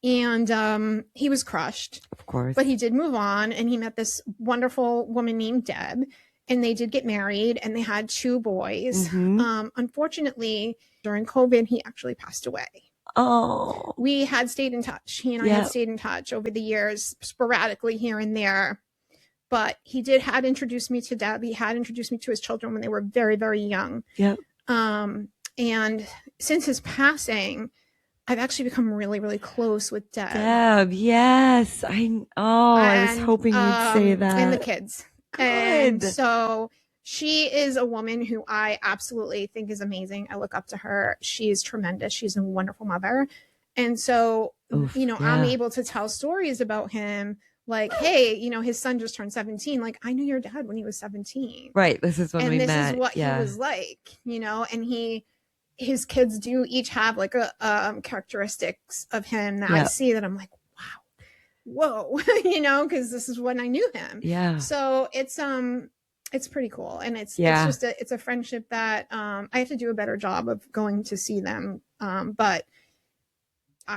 And he was crushed, of course, but he did move on and he met this wonderful woman named Deb and they did get married and they had 2 boys. Unfortunately, during COVID, he actually passed away. Oh, we had stayed in touch. He and I had stayed in touch over the years, sporadically here and there. but he had introduced me to Deb. He had introduced me to his children when they were very, very young. Yep. And since his passing, I've actually become really, really close with Deb. Deb, yes. I was hoping you'd say that. And the kids. Good. And so she is a woman who I absolutely think is amazing. I look up to her. She is tremendous. She's a wonderful mother. And so, I'm able to tell stories about him. Like, hey, his son just turned 17. Like, I knew your dad when he was 17. Right. This is when we met. And this is what he was like, and his kids do each have like a characteristics of him that I see that I'm like, wow, whoa, because this is when I knew him. Yeah. So it's pretty cool. And it's just it's a friendship that I have to do a better job of going to see them. But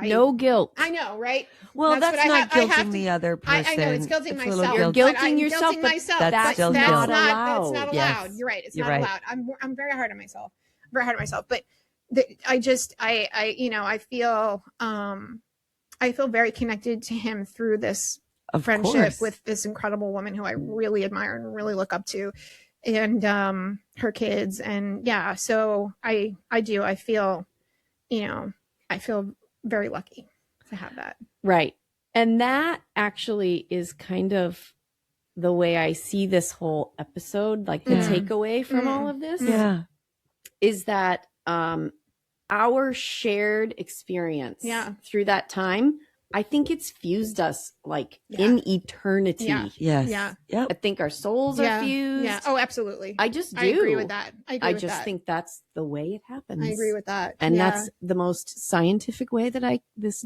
no guilt. I know, right? Well, that's not guilting the other person. I know it's guilting myself. You're guilting yourself, guilting but myself. That's still not allowed. It's not allowed. Yes. You're right. It's You're not right. allowed. I'm very hard on myself. But I feel very connected to him through this friendship with this incredible woman who I really admire and really look up to, and her kids. And so I feel very lucky to have that. Right. And that actually is kind of the way I see this whole episode, like the takeaway from all of this is that our shared experience through that time, I think it's fused us like in eternity. Yes. Yeah. Yep. I think our souls are fused. Yeah. Oh, absolutely. I just do. I agree with that. I just think that's the way it happens. I agree with that. And that's the most scientific way that this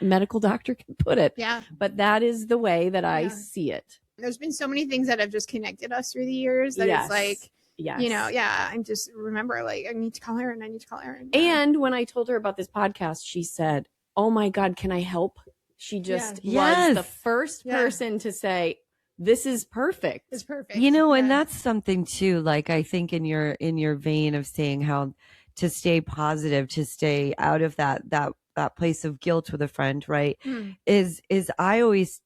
medical doctor can put it. Yeah. But that is the way that I see it. There's been so many things that have just connected us through the years that it's like, I just remember like, I need to call Erin. And when I told her about this podcast, she said, oh my God, can I help? She just was the first person to say, this is perfect. It's perfect. And that's something too, like I think in your vein of saying how to stay positive, to stay out of that place of guilt with a friend, right? Is I always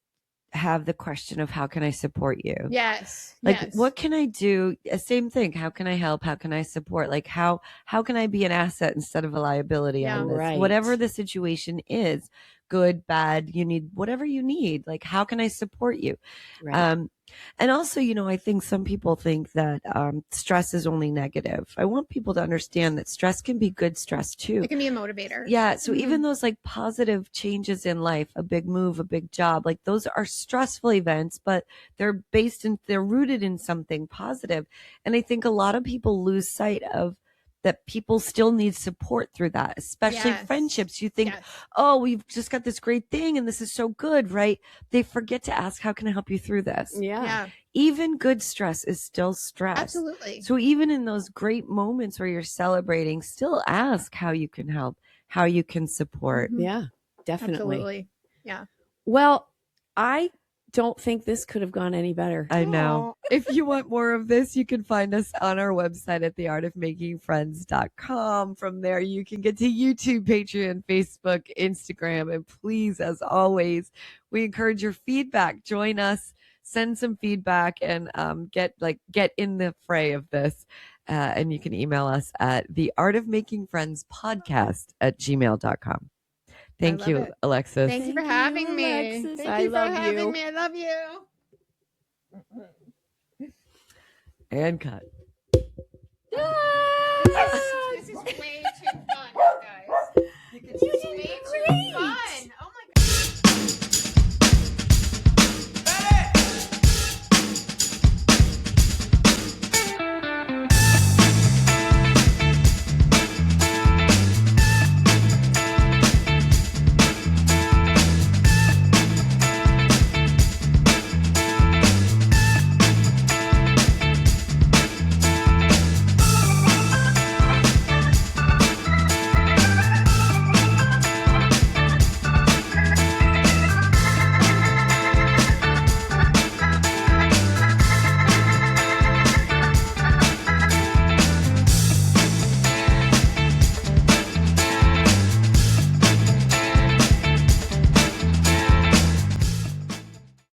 have the question of how can I support you? Yes. Like what can I do? Same thing. How can I help? How can I support? Like how can I be an asset instead of a liability on this? Right. Whatever the situation is, good, bad, you need whatever you need. Like how can I support you? Right. And also, I think some people think that stress is only negative. I want people to understand that stress can be good stress too. It can be a motivator. Yeah. So even those like positive changes in life, a big move, a big job, like those are stressful events, but they're rooted in something positive. And I think a lot of people lose sight of that people still need support through that, especially friendships. You think, oh, we've just got this great thing and this is so good, right? They forget to ask, how can I help you through this? Yeah. Even good stress is still stress. Absolutely. So even in those great moments where you're celebrating, still ask how you can help, how you can support. Yeah, definitely. Absolutely. Yeah. Well, I don't think this could have gone any better. I know. If you want more of this, you can find us on our website at theartofmakingfriends.com. From there, you can get to YouTube, Patreon, Facebook, Instagram. And please, as always, we encourage your feedback. Join us, send some feedback, and get in the fray of this. And you can email us at theartofmakingfriendspodcast@gmail.com. Thank you, Alexis. Thank you for having me. Alexis. Thank you for having me. I love you. And cut. This is way